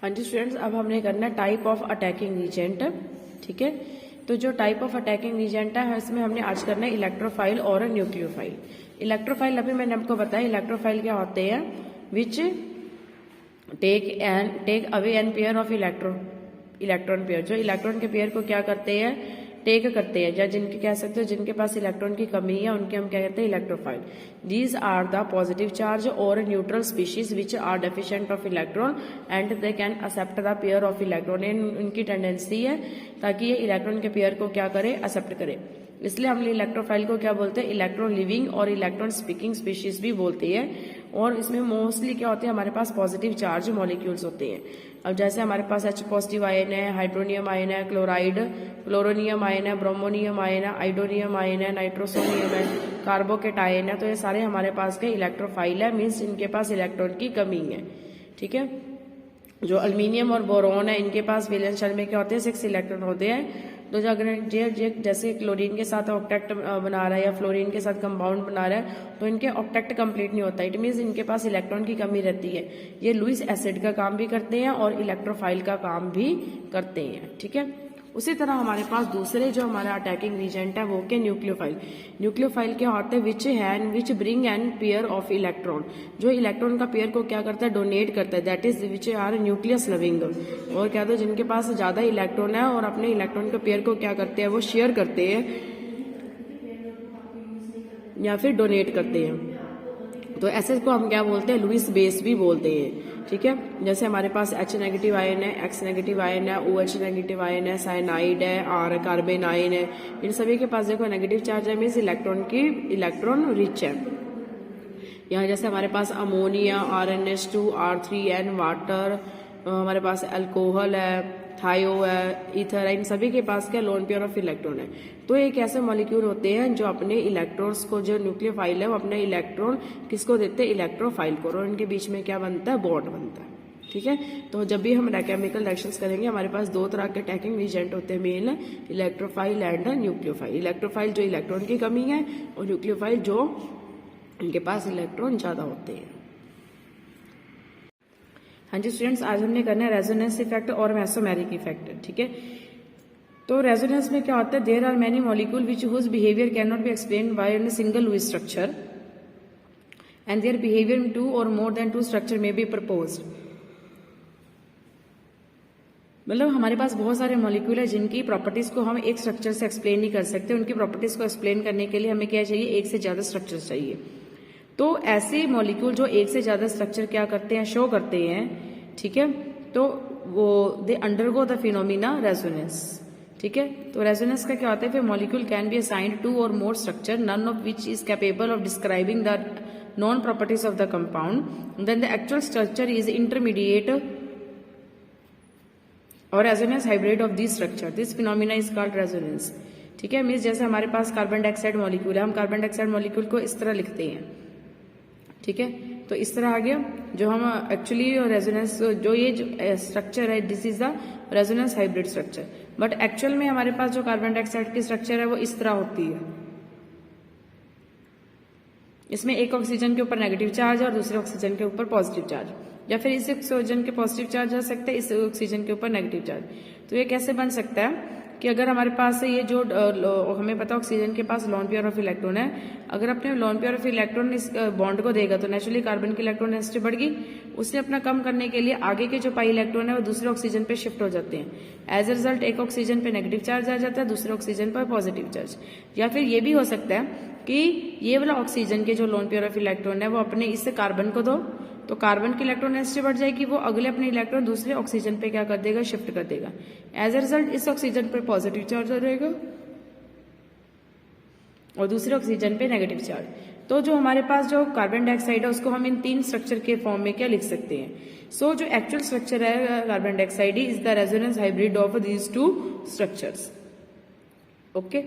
हाँ जी स्टूडेंट्स, अब हमने करना है टाइप ऑफ अटैकिंग एजेंट। ठीक है, तो जो टाइप ऑफ अटैकिंग एजेंट है इसमें हमने आज करना है इलेक्ट्रोफाइल और न्यूक्लियोफाइल। इलेक्ट्रोफाइल अभी मैंने आपको बताया इलेक्ट्रोफाइल क्या होते हैं, which take away an pair of electron pair, जो इलेक्ट्रॉन के पेयर को क्या करते हैं, टेक करते हैं, या जिनके कह सकते हो जिनके पास इलेक्ट्रॉन की कमी है उनके हम क्या कहते हैं electrophile. These are the positive charge और neutral species which are deficient of electron and they can accept the pair of electron. उनकी टेंडेंसी है ताकि ये इलेक्ट्रॉन के पेयर को क्या करे, एक्सेप्ट करे। इसलिए हम इलेक्ट्रोफाइल को क्या बोलते हैं, इलेक्ट्रॉन लिविंग और इलेक्ट्रॉन स्पीकिंग स्पीशीज भी बोलते हैं। और इसमें मोस्टली क्या होते हैं, हमारे पास पॉजिटिव चार्ज मॉलिक्यूल्स होते हैं। अब जैसे हमारे पास H पॉजिटिव आयन है, हाइड्रोनियम आयन है, क्लोरोनियम आयन है, ब्रोमोनियम आयन है, आइडोनियम आयन है, नाइट्रोसोनियम है, कार्बोकेटायन है, तो ये सारे हमारे पास के इलेक्ट्रोफाइल है, मीन्स इनके पास इलेक्ट्रॉन की कमी है। ठीक है, जो अल्मीनियम और बोरोन है इनके पास वैलेंस शेल में क्या होते हैं, 6 इलेक्ट्रॉन होते हैं। तो जो अगर जैसे क्लोरीन के साथ ऑक्टेट बना रहा है या फ्लोरीन के साथ कंपाउंड बना रहा है तो इनके ऑक्टेट कंप्लीट नहीं होता, इट मीन्स इनके पास इलेक्ट्रॉन की कमी रहती है। ये लुईस एसिड का काम भी करते हैं और इलेक्ट्रोफाइल का काम भी करते हैं। ठीक है, उसी तरह हमारे पास दूसरे जो हमारा अटैकिंग एजेंट है वो के न्यूक्लियोफाइल। न्यूक्लियोफाइल क्या होते हैं, which bring an pair of electron, जो इलेक्ट्रॉन का पेयर को क्या करता है, डोनेट करता है, that is which are nucleus loving. और क्या, तो जिनके पास ज्यादा इलेक्ट्रॉन है और अपने इलेक्ट्रॉन के पेयर को क्या करते हैं, वो शेयर करते हैं या फिर डोनेट करते हैं। तो ऐसे को हम क्या बोलते हैं, लुईस बेस भी बोलते हैं। ठीक है, जैसे हमारे पास H नेगेटिव आयन है, X नेगेटिव आयन है, OH नेगेटिव आयन है, साइनाइड है और कार्बन आयन है, इन सभी के पास देखो नेगेटिव चार्ज है, मीन्स इलेक्ट्रॉन रिच है। यहाँ जैसे हमारे पास अमोनिया, RnH2, R3n, वाटर, हमारे पास अल्कोहल है, थायो है, ईथर है, इन सभी के पास क्या लोन पेयर ऑफ इलेक्ट्रॉन है। तो एक ऐसे मॉलिक्यूल होते हैं जो अपने इलेक्ट्रॉन्स को, जो न्यूक्लियोफाइल है वो अपने इलेक्ट्रॉन किसको देते हैं, इलेक्ट्रोफाइल को, और इनके बीच में क्या बनता है, बॉन्ड बनता है। ठीक है, तो जब भी हम केमिकल रिएक्शंस करेंगे हमारे पास दो तरह के अटैकिंग एजेंट होते हैं main, electrophile and nucleophile. Electrophile जो इलेक्ट्रॉन की कमी है और न्यूक्लियोफाइल जो इनके पास इलेक्ट्रॉन ज्यादा होते हैं। हाँ जी स्टूडेंट्स, आज हमने करना है रेजोनेंस इफेक्ट और मेसोमेरिक इफेक्ट। ठीक है, तो रेजोनेंस में क्या होता है, there are many molecule which whose behaviour can not be explained by an single Lewis structure and their behaviour in 2 or more than 2 structure में बी प्रपोज्ड। मतलब हमारे पास बहुत सारे मॉलिक्यूल है जिनकी प्रॉपर्टीज को हम एक स्ट्रक्चर से एक्सप्लेन नहीं कर सकते, उनकी प्रॉपर्टीज को एक्सप्लेन करने के लिए हमें क्या चाहिए, एक से ज्यादा स्ट्रक्चर चाहिए। तो ऐसे मॉलिक्यूल जो एक से ज्यादा स्ट्रक्चर क्या करते हैं, शो करते हैं। ठीक है, तो वो they undergo the phenomena resonance. ठीक है, तो रेजोनेंस का क्या होता है, फिर molecule can be assigned 2 or more structure none of which is capable of describing the known properties of the compound, then the actual structure is intermediate or resonance hybrid of this structure, this phenomena is called resonance. ठीक है, means जैसे हमारे पास carbon dioxide molecule है, हम carbon dioxide molecule को इस तरह लिखते हैं। ठीक है, तो इस तरह आ गया जो हम एक्चुअली रेजोनेंस, जो ये स्ट्रक्चर है this is the resonance hybrid structure, but actual में हमारे पास जो कार्बन डाइऑक्साइड की स्ट्रक्चर है वो इस तरह होती है। इसमें एक ऑक्सीजन के ऊपर नेगेटिव चार्ज और दूसरे ऑक्सीजन के ऊपर पॉजिटिव चार्ज, या फिर इस ऑक्सीजन के पॉजिटिव चार्ज हो सकता है, इस ऑक्सीजन के ऊपर नेगेटिव चार्ज। तो ये कैसे बन सकता है कि अगर हमारे पास ये जो हमें पता ऑक्सीजन के पास लोन पेयर ऑफ इलेक्ट्रॉन है, अगर अपने लोन पेयर ऑफ इलेक्ट्रॉन इस बॉन्ड को देगा तो नेचुरली कार्बन की इलेक्ट्रॉन डेंसिटी बढ़ गई, उसने अपना कम करने के लिए आगे के जो पाई इलेक्ट्रॉन है वो दूसरे ऑक्सीजन पे शिफ्ट हो जाते हैं। एज ए रिजल्ट एक ऑक्सीजन पे नेगेटिव चार्ज आ जाता है, दूसरे ऑक्सीजन पर पॉजिटिव चार्ज। या फिर ये भी हो सकता है कि ये वाला ऑक्सीजन के जो लोन पेयर ऑफ इलेक्ट्रॉन है वो अपने इससे कार्बन को दो, तो कार्बन की इलेक्ट्रॉन डेंसिटी बढ़ जाएगी, वो अगले अपने इलेक्ट्रॉन दूसरे ऑक्सीजन पे क्या कर देगा, शिफ्ट कर देगा। एज ए रिजल्ट इस ऑक्सीजन पर पॉजिटिव चार्ज आ रहेगा और दूसरे ऑक्सीजन पे नेगेटिव चार्ज। तो जो हमारे पास जो कार्बन डाइऑक्साइड है उसको हम इन 3 स्ट्रक्चर के फॉर्म में क्या लिख सकते हैं। सो जो एक्चुअल स्ट्रक्चर है carbon dioxide is the resonance hybrid of these 2 structures. Okay,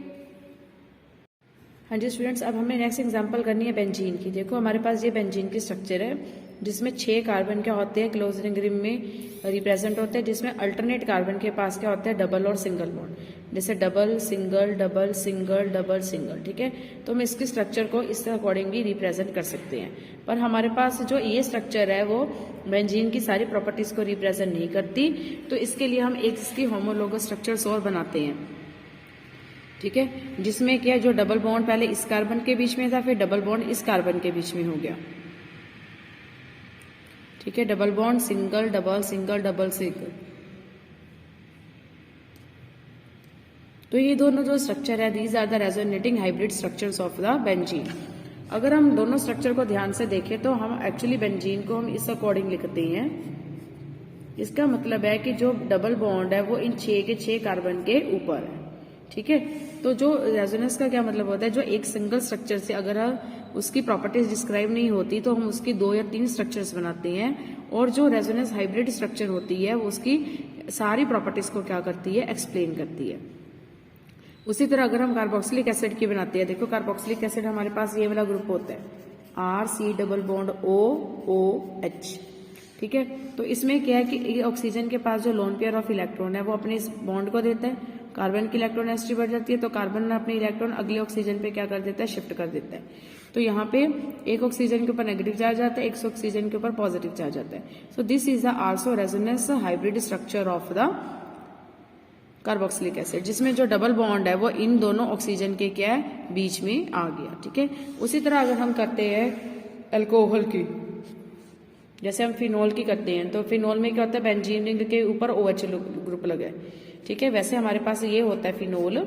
हाँ जी स्टूडेंट्स, अब हमें नेक्स्ट एग्जांपल करनी है बेंजीन की। देखो हमारे पास ये बेंजीन की स्ट्रक्चर है, जिसमें 6 कार्बन क्या होते हैं क्लोज रिंग में रिप्रेजेंट होते हैं, जिसमें अल्टरनेट कार्बन के पास क्या होते हैं डबल और सिंगल बॉन्ड, जैसे double single double single double single. ठीक है, तो हम इसके स्ट्रक्चर को इस अकॉर्डिंगली रिप्रेजेंट कर सकते हैं। पर हमारे पास जो ये स्ट्रक्चर है वो बेंजीन की सारी प्रॉपर्टीज को रिप्रेजेंट नहीं करती, तो इसके लिए हम एक इसकी होमोलोगस स्ट्रक्चर्स और बनाते हैं। ठीक है, जिसमें क्या जो डबल बॉन्ड पहले इस कार्बन के बीच में था, फिर डबल बॉन्ड इस कार्बन के बीच में हो गया। ठीक है, double bond single double single double single. तो ये दोनों जो स्ट्रक्चर है these are the resonating hybrid structures of the benzene. अगर हम दोनों स्ट्रक्चर को ध्यान से देखें तो हम एक्चुअली बेंजीन को हम इस अकॉर्डिंग लिखते हैं। इसका मतलब है कि जो डबल बॉन्ड है वो इन 6 के 6 कार्बन के ऊपर है। ठीक है, तो जो रेजोनेंस का क्या मतलब होता है, जो एक सिंगल स्ट्रक्चर से अगर उसकी प्रॉपर्टीज डिस्क्राइब नहीं होती तो हम उसकी 2 या 3 स्ट्रक्चर्स बनाते हैं, और जो रेजोनेंस हाइब्रिड स्ट्रक्चर होती है वो उसकी सारी प्रॉपर्टीज को क्या करती है एक्सप्लेन करती है। उसी तरह अगर हम कार्बोक्सिलिक एसिड की बनाते हैं, देखो कार्बोक्सिलिक एसिड हमारे पास ये वाला ग्रुप होता है RC डबल बॉन्ड OOH। ठीक है, तो इसमें क्या है कि ऑक्सीजन के पास जो लोन पेयर ऑफ इलेक्ट्रॉन है वो अपने इस बॉन्ड को देता है, कार्बन की इलेक्ट्रोनेसिटी बढ़ जाती है तो कार्बन अपने इलेक्ट्रॉन अगले ऑक्सीजन पे क्या कर देता है शिफ्ट कर देता है। तो यहाँ पे एक ऑक्सीजन के ऊपर नेगेटिव चार्ज आता है, एक ऑक्सीजन के ऊपर पॉजिटिव चार्ज आता है। So this is the also resonance hybrid structure of the carboxylic acid, जिसमें जो डबल बॉन्ड है वो इन दोनों ऑक्सीजन के क्या है बीच में आ गया। ठीक है, उसी तरह अगर हम करते हैं अल्कोहल की, जैसे हम फिनोल की करते हैं, तो फिनोल में क्या होता है बेंजीन रिंग के ऊपर OH ग्रुप लगा है। ठीक है, वैसे हमारे पास ये होता है फिनोल,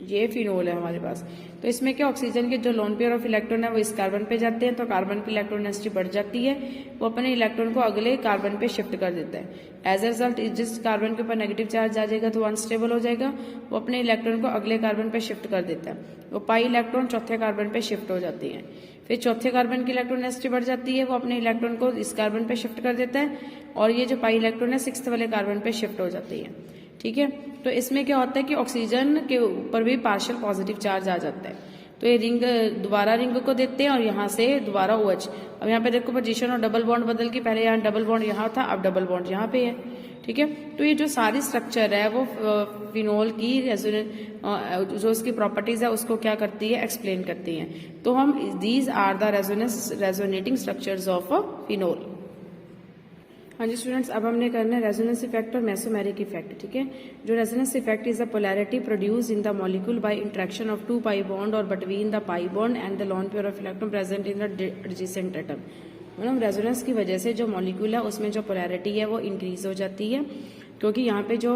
ये फिनोल है हमारे पास। तो इसमें क्या ऑक्सीजन के जो लोन पेयर ऑफ इलेक्ट्रॉन है वो इस कार्बन पे जाते हैं, तो कार्बन की इलेक्ट्रोनेसिटी बढ़ जाती है, वो अपने इलेक्ट्रॉन को अगले कार्बन पे शिफ्ट कर देता है। एज ए रिजल्ट जिस कार्बन के ऊपर नेगेटिव चार्ज आ जाएगा तो अनस्टेबल हो जाएगा, वो अपने इलेक्ट्रॉन को अगले कार्बन पे शिफ्ट कर देता है, वो पाई इलेक्ट्रॉन चौथे कार्बन पे शिफ्ट हो जाती है। फिर चौथे कार्बन की इलेक्ट्रोनेसिटी बढ़ जाती है, वो अपने इलेक्ट्रॉन को इस कार्बन पे शिफ्ट कर देता है, और ये जो पाई इलेक्ट्रॉन है 6th वाले कार्बन पे शिफ्ट हो जाती है। ठीक है, तो इसमें क्या होता है कि ऑक्सीजन के ऊपर भी पार्शियल पॉजिटिव चार्ज आ जाता है, तो ये रिंग दोबारा रिंग को देते हैं और यहाँ से दोबारा OH। अब यहाँ पे देखो पोजीशन और डबल बॉन्ड बदल के, पहले यहाँ डबल बॉन्ड यहाँ था, अब डबल बॉन्ड यहाँ पे है। ठीक है, तो ये जो सारी स्ट्रक्चर है वो फिनोल की जो इसकी प्रॉपर्टीज है उसको क्या करती है एक्सप्लेन करती है। तो हम these are the resonating structures of phenol. हाँ जी स्टूडेंट्स, अब हमने करना है रेजोनेंस इफेक्ट और मेसोमेरिक इफेक्ट। ठीक है, जो resonance effect is the polarity produce in the molecule by interaction of 2 pi bond or between the pi bond and the lone pair of electron present in the adjacent atom. मतलब resonance की वजह से जो molecule है उसमें जो polarity है वो इंक्रीज हो जाती है, क्योंकि यहाँ पे जो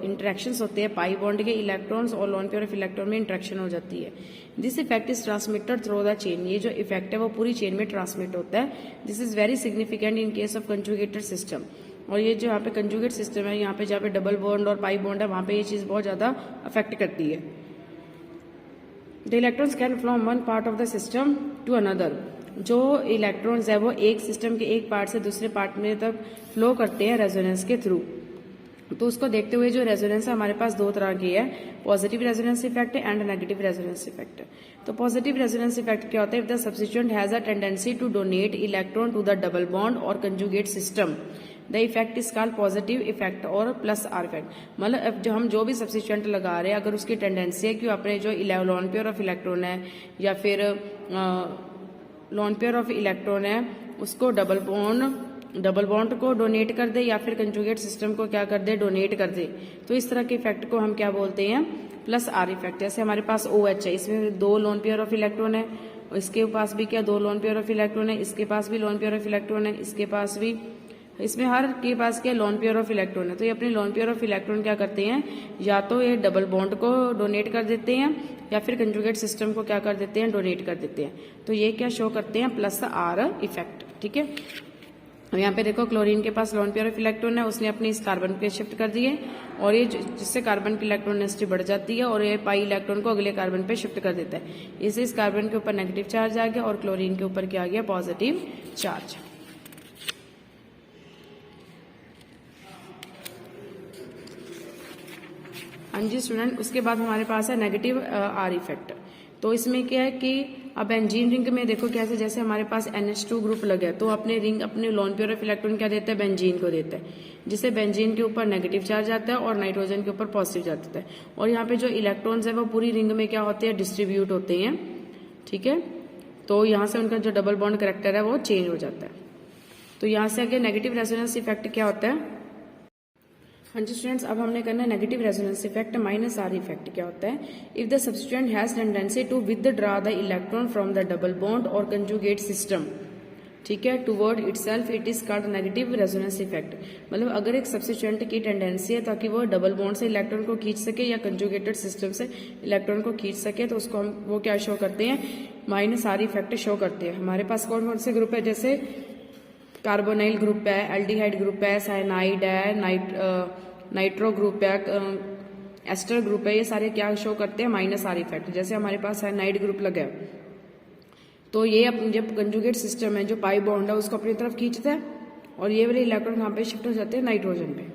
इंटरेक्शंस होते हैं पाई बॉन्ड के इलेक्ट्रॉन्स और लोन पेयर ऑफ इलेक्ट्रॉन में इंटरेक्शन हो जाती है। This effect is transmitted through the chain, ये जो इफेक्ट है वो पूरी चेन में ट्रांसमिट होता है। This is very significant in case of conjugated system. और ये जो यहाँ पे कंजुगेट सिस्टम है, यहाँ पे जहाँ पे डबल बॉन्ड और पाई बॉन्ड है वहां पे ये चीज बहुत ज्यादा अफेक्ट करती है। The electrons can from one part of the system to another, जो इलेक्ट्रॉन्स है वो एक सिस्टम के एक पार्ट से दूसरे पार्ट में तक फ्लो करते हैं रेजोनेंस के थ्रू। तो उसको देखते हुए जो रेजोनेंस है हमारे पास 2 तरह की है, positive resonance effect and negative resonance effect. तो पॉजिटिव रेजोनेंस इफेक्ट क्या होता है, if the substituent has a tendency to donate electron to the double bond or conjugate system, the effect is called positive effect or plus R effect. मतलब जो हम जो भी substituent लगा रहे हैं, अगर उसकी टेंडेंसी है कि अपने जो लोन पेयर ऑफ इलेक्ट्रॉन है या फिर लोन पेयर ऑफ इलेक्ट्रॉन है उसको डबल बॉन्ड को डोनेट कर दे या फिर कंजुगेट सिस्टम को क्या कर दे डोनेट कर दे, तो इस तरह के इफेक्ट को हम क्या बोलते हैं प्लस आर इफेक्ट। जैसे हमारे पास OH है, इसमें 2 लोन पेयर ऑफ इलेक्ट्रॉन है, इसके पास भी क्या 2 लोन पेयर ऑफ इलेक्ट्रॉन है, इसके पास भी लोन पेयर ऑफ इलेक्ट्रॉन है, इसके पास भी, इसमें हर के पास क्या लोन पेयर ऑफ इलेक्ट्रॉन है। तो ये अपने लोन पेयर ऑफ इलेक्ट्रॉन क्या करते हैं, या तो ये डबल बॉन्ड को डोनेट कर देते हैं या फिर कंजुगेट सिस्टम को क्या कर देते हैं डोनेट कर देते हैं। तो ये क्या शो करते हैं प्लस आर इफेक्ट। ठीक है, यहाँ पे देखो क्लोरीन के पास लोन पेयर ऑफ इलेक्ट्रॉन है, उसने अपने इस कार्बन पे शिफ्ट कर दिए और ये जिससे कार्बन की इलेक्ट्रोनेसिटी बढ़ जाती है और ये पाई इलेक्ट्रॉन को अगले कार्बन पे शिफ्ट कर देता है। इससे इस कार्बन के ऊपर नेगेटिव चार्ज आ गया और क्लोरीन के ऊपर क्या आ गया पॉजिटिव चार्ज। हाँ जी स्टूडेंट, उसके बाद हमारे पास है नेगेटिव आर इफेक्ट। तो इसमें क्या है कि अब बेंजीन रिंग में देखो कैसे, जैसे हमारे पास NH2 ग्रुप लगा है तो अपने रिंग अपने लोन पेयर ऑफ इलेक्ट्रॉन क्या देता है, बेंजीन को देता है, जिससे बेंजीन के ऊपर नेगेटिव चार्ज आता है और नाइट्रोजन के ऊपर पॉजिटिव चार्ज आता है। और यहाँ पे जो इलेक्ट्रॉन्स है वो पूरी रिंग में क्या होते हैं, डिस्ट्रीब्यूट होते हैं। ठीक है, तो यहाँ से उनका जो डबल बॉन्ड करेक्टर है वो चेंज हो जाता है। तो यहाँ से आगे नेगेटिव रेजोनेंस इफेक्ट क्या होता है। हाँ जी स्टूडेंट्स, अब हमने करना है negative resonance effect minus R effect क्या होता है। If the substituent has tendency to withdraw the electron from the double bond or conjugate system, ठीक है, toward itself, it is called negative resonance effect. मतलब अगर एक सब्स्टिट्यूएंट की tendency है ताकि वो डबल बॉन्ड से इलेक्ट्रॉन को खींच सके या कंजुगेटेड सिस्टम से इलेक्ट्रॉन को खींच सके, तो उसको हम वो क्या शो करते हैं, माइनस आर इफेक्ट शो करते हैं। हमारे पास कौन कौन से ग्रुप है, जैसे कार्बोनाइल ग्रुप है, एल्डिहाइड ग्रुप है, साइनाइड है, नाइट्रो ग्रुप है, एस्टर ग्रुप है, ये सारे क्या शो करते हैं, माइनस आर इफेक्ट। जैसे हमारे पास साइनाइड ग्रुप लगा है तो ये जब कंजुगेट सिस्टम है, जो पाई बॉन्ड है उसको अपनी तरफ खींचता है और ये वाले इलेक्ट्रॉन यहाँ पे शिफ्ट हो जाते हैं नाइट्रोजन पे।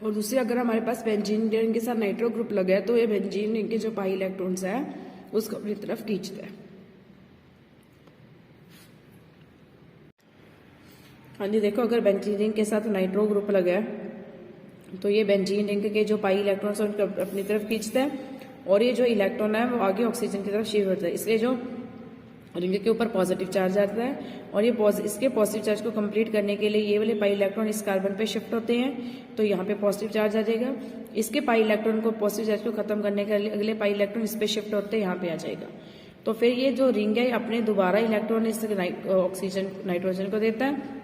और दूसरी अगर हमारे पास बेंजीन रिंग के साथ नाइट्रो ग्रुप लगा है तो ये बेंजीन रिंग के जो पाई इलेक्ट्रॉन्स है उसको अपनी तरफ खींचता है। हाँ जी, देखो अगर बेंजीन रिंग के साथ नाइट्रो ग्रुप लगा है तो ये बेंजीन रिंग के जो पाई इलेक्ट्रॉन्स है उनको अपनी तरफ खींचता है और ये जो इलेक्ट्रॉन है वो आगे ऑक्सीजन की तरफ शिफ्ट होता है, इसलिए जो रिंग के ऊपर पॉजिटिव चार्ज आता है और ये इसके पॉजिटिव चार्ज को कंप्लीट करने के लिए ये वाले पाई इलेक्ट्रॉन इस कार्बन पे शिफ्ट होते हैं, तो यहाँ पे पॉजिटिव चार्ज आ जाएगा। इसके पाई इलेक्ट्रॉन को पॉजिटिव चार्ज को खत्म करने के लिए अगले पाई इलेक्ट्रॉन इस पे शिफ्ट होते हैं, यहाँ पे आ जाएगा। तो फिर ये जो रिंग है अपने दोबारा इलेक्ट्रॉन इस ऑक्सीजन नाइट्रोजन को देता है,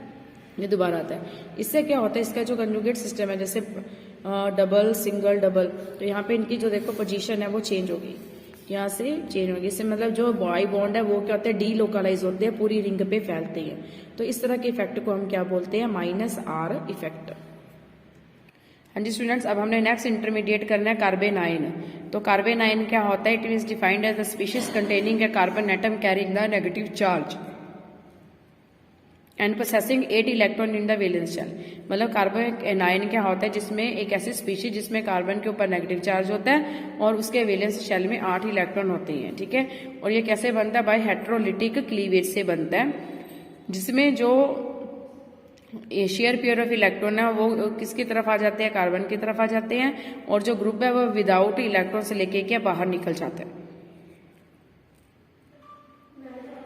ये दोबारा आता है। इससे क्या होता है, इसका जो कंजुगेट सिस्टम है जैसे डबल सिंगल डबल, तो यहाँ पे इनकी जो देखो पोजीशन है वो चेंज होगी, यहाँ से चेंज होगी। इससे मतलब जो बाई बॉन्ड है वो क्या होते हैं, डी लोकलाइज होते हैं, पूरी रिंग पे फैलते हैं। तो इस तरह के इफेक्ट को हम क्या बोलते हैं, माइनस आर इफेक्ट। हाँ जी स्टूडेंट्स, अब हमने नेक्स्ट इंटरमीडिएट करना है कार्बेनाइन। तो कार्बेनाइन क्या होता है, it is defined as the species containing a carbon atom carrying the negative charge and possessing 8 electron in the valence shell. मतलब कार्बोनाइन क्या होता है, जिसमें एक ऐसी स्पीशीज जिसमें कार्बन के ऊपर नेगेटिव चार्ज होता है और उसके वैलेंस शेल में 8 इलेक्ट्रॉन होते हैं। ठीक है, और ये कैसे बनता है, बाय हेट्रोलिटिक क्लीवेज से बनता है, जिसमें जो शेयर पेयर ऑफ इलेक्ट्रॉन है वो किसकी तरफ आ जाते हैं, कार्बन की तरफ आ जाते हैं, और जो ग्रुप है वो विदाउट इलेक्ट्रॉन से लेके क्या बाहर निकल जाता है।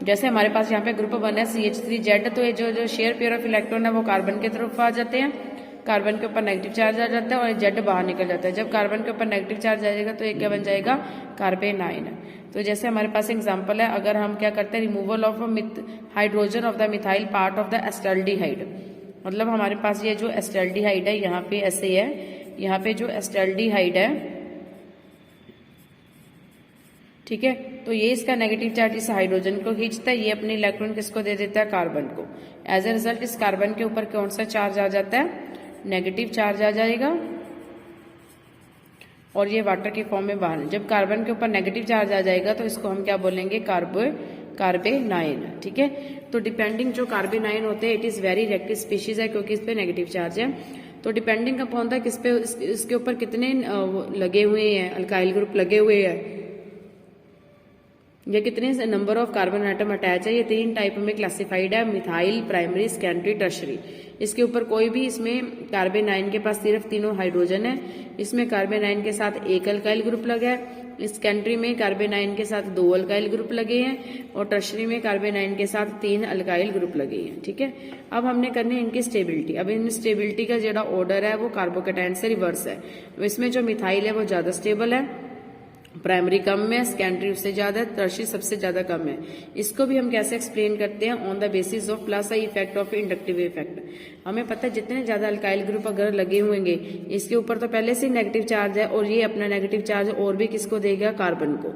जैसे हमारे पास यहाँ पे ग्रुप बना है CH3Z, तो ये जो शेयर पेयर ऑफ इलेक्ट्रॉन है वो कार्बन की तरफ आ जाते हैं, कार्बन के ऊपर नेगेटिव चार्ज आ जाता है और जेड बाहर निकल जाता है। जब कार्बन के ऊपर नेगेटिव चार्ज आ जाएगा तो ये क्या बन जाएगा, कार्बेनाइन। तो जैसे हमारे पास एग्जांपल है, अगर हम क्या करते हैं, removal of hydrogen of the methyl part of the acetaldehyde. मतलब हमारे पास ये जो एस्टल्डिहाइड है यहाँ पे ऐसे है, यहाँ पे जो एस्टल्डिहाइड है, ठीक है, तो ये इसका नेगेटिव चार्ज इस हाइड्रोजन को खींचता है, ये अपने इलेक्ट्रॉन किसको दे देता है, कार्बन को। एज ए रिजल्ट इस कार्बन के ऊपर कौन सा चार्ज आ जाता है, नेगेटिव चार्ज आ जाएगा, और ये वाटर के फॉर्म में बाहर। जब कार्बन के ऊपर नेगेटिव चार्ज आ जाएगा तो इसको हम क्या बोलेंगे, कार्बेनाइन। ठीक है, तो डिपेंडिंग जो कार्बेनाइन होते हैं, it is very reactive species है क्योंकि इस पे नेगेटिव चार्ज है। तो डिपेंडिंग अपॉन द किस पे इसके ऊपर कितने लगे हुए हैं, अल्काइल ग्रुप लगे हुए हैं, या कितने number of carbon atom attach है, ये 3 टाइप में क्लासिफाइड है, मिथाइल, प्राइमरी, सेकेंडरी, टर्शरी। इसके ऊपर कोई भी, इसमें कार्बेनाइन के पास सिर्फ 3 हाइड्रोजन है, इसमें कार्बेनाइन के साथ 1 अल्काइल ग्रुप लगा है, सेकेंडरी में कार्बेनाइन के साथ 2 अल्काइल ग्रुप लगे हैं, और टर्शरी में कार्बेनाइन के साथ 3 अल्काइल ग्रुप लगे हैं। ठीक है, अब हमने करनी है इनकी स्टेबिलिटी। अब इन स्टेबिलिटी का जो ऑर्डर है वो कार्बोकेटाइन से रिवर्स है। इसमें जो मिथाइल है वो ज्यादा स्टेबल है, प्राइमरी कम है, सेकेंडरी उससे ज्यादा, टर्शरी सबसे ज्यादा कम है। इसको भी हम कैसे एक्सप्लेन करते हैं, on the basis of plus I effect of inductive effect. हमें पता है जितने ज्यादा अल्काइल ग्रुप अगर लगे होंगे, इसके ऊपर तो पहले से नेगेटिव चार्ज है और ये अपना नेगेटिव चार्ज और भी किसको देगा, कार्बन को।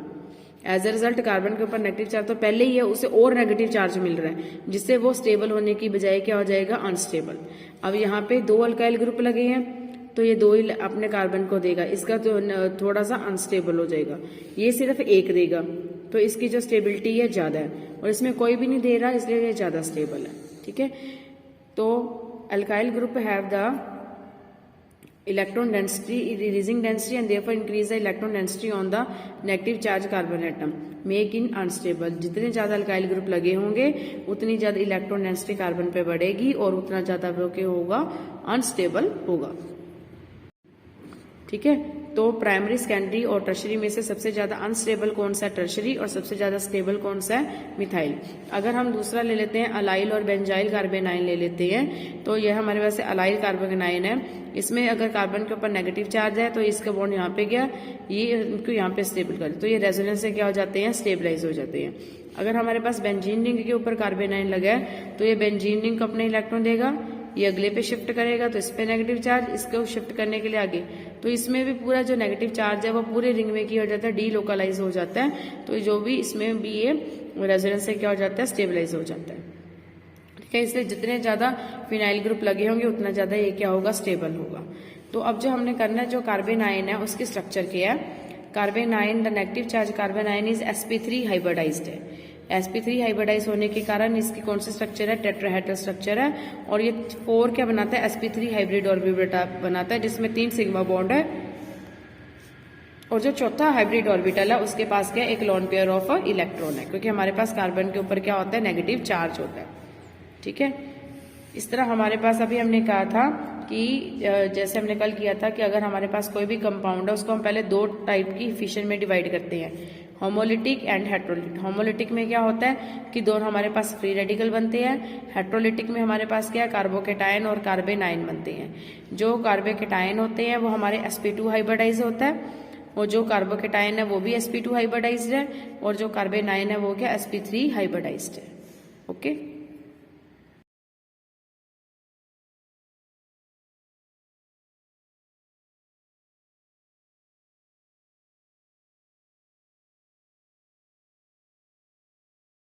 एज ए रिजल्ट कार्बन के ऊपर नेगेटिव चार्ज तो पहले ही है, उसे और नेगेटिव चार्ज मिल रहा है, जिससे वो स्टेबल होने की बजाय क्या हो जाएगा, अनस्टेबल। अब यहाँ पे 2 अल्काइल ग्रुप लगे हैं तो ये 2 ही अपने कार्बन को देगा, इसका तो थोड़ा सा अनस्टेबल हो जाएगा, ये सिर्फ 1 देगा, तो इसकी जो स्टेबिलिटी है ज्यादा है, और इसमें कोई भी नहीं दे रहा इसलिए ये ज्यादा स्टेबल है। ठीक है, तो alkyl group have the electron density, releasing density and therefore increase the electron density on the negative charge carbon atom, make in unstable। जितने ज्यादा अल्काइल ग्रुप लगे होंगे उतनी ज्यादा इलेक्ट्रॉन डेंसिटी कार्बन पे बढ़ेगी और उतना ज्यादा वो क्या होगा, अनस्टेबल होगा। ठीक है, तो प्राइमरी, सेकेंडरी और टर्शरी में से सबसे ज्यादा अनस्टेबल कौन सा है, टर्शरी, और सबसे ज्यादा स्टेबल कौन सा है, मिथाइल। अगर हम दूसरा ले लेते हैं अलाइल और बेंजाइल कार्बेनाइन ले लेते हैं, तो यह हमारे पास अलाइल कार्बेनाइन है। इसमें अगर कार्बन के ऊपर नेगेटिव चार्ज है तो इसका बॉन्ड यहाँ पे गया, ये इनको यहाँ पे स्टेबल कर, तो ये रेजोनेंस से क्या हो जाते हैं, स्टेबलाइज हो जाते हैं। अगर हमारे पास बेंजीन रिंग के ऊपर कार्बेनाइन लगा है तो ये बेंजीन रिंग को अपने इलेक्ट्रॉन देगा, ये अगले पे शिफ्ट करेगा तो इस पे नेगेटिव चार्ज, इसको शिफ्ट करने के लिए आगे, तो इसमें भी पूरा जो नेगेटिव चार्ज है वो पूरे रिंग में क्या हो जाता है, डीलोकलाइज हो जाता है। तो जो भी इसमें भी ये रेजोनेंस से क्या हो जाता है, स्टेबलाइज हो जाता है। ठीक है, इसलिए जितने ज्यादा फिनाइल ग्रुप लगे होंगे उतना ज्यादा ये क्या होगा, स्टेबल होगा। तो अब जो हमने करना है, जो कार्बेनाइन है उसकी स्ट्रक्चर क्या है। Carbanion, the negative charge carbanion is sp3 hybridized है। sp3 हाइब्रिडाइज होने के कारण इसकी कौन सी स्ट्रक्चर है, टेट्राहेड्रल स्ट्रक्चर है। और ये 4 क्या बनाता है, sp3 हाइब्रिड ऑर्बिटल बनाता है, जिसमें 3 सिग्मा बॉन्ड है। और जो चौथा हाइब्रिड ऑर्बिटल है उसके पास क्या, एक लोन पेयर ऑफ इलेक्ट्रॉन है, क्योंकि हमारे पास कार्बन के ऊपर क्या होता है, नेगेटिव चार्ज होता है। ठीक है, इस तरह हमारे पास अभी हमने कहा था कि जैसे हमने कल किया था कि अगर हमारे पास कोई भी कंपाउंड है उसको हम पहले 2 टाइप की फिशन में डिवाइड करते हैं, होमोलिटिक एंड हेट्रोलिटिक। होमोलिटिक में क्या होता है कि दोनों हमारे पास फ्री रेडिकल बनते हैं। हेट्रोलिटिक में हमारे पास क्या है, कार्बोकेटायन और कार्बेनाइन बनते हैं। जो कार्बोकेटायन होते हैं वो हमारे sp2 हाइब्रिडाइज होता है, और जो कार्बोकेटायन है वो भी sp2 हाइब्रिडाइज्ड है, और जो कार्बेनाइन है वो क्या, sp3 हाइब्रिडाइज्ड है। ओके।